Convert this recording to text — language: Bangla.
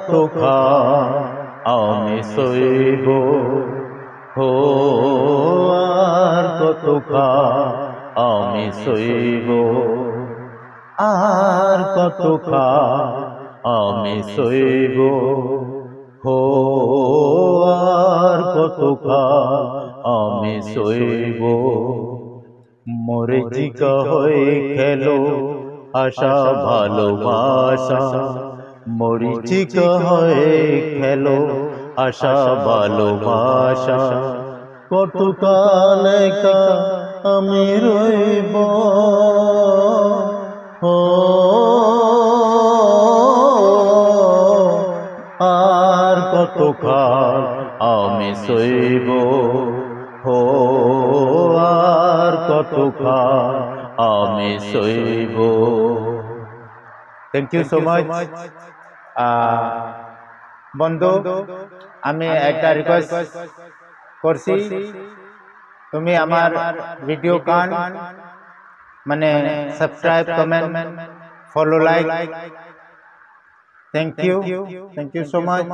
কতক্ষণ আমি সইব, হো আর কতক্ষণ আমি সইব, আর কতক্ষণ আমি সইব, হো আর কতক্ষণ আমি সইব। মরীচিকা হয়ে খেলো আশা ভালোবাসা, মরীচিকা হয়ে খেলো আশা ভালোবাসা, কতকাল একা আমি রইব, ও আর কতকাল আমি সইব, ও আর কতকাল আমি সইব। Thank you so much. বন্ধু, আমি একটা রিকোয়েস্ট করছি, তুমি আমার ভিডিও কান মানে subscribe, comment, follow, like. Thank you so much.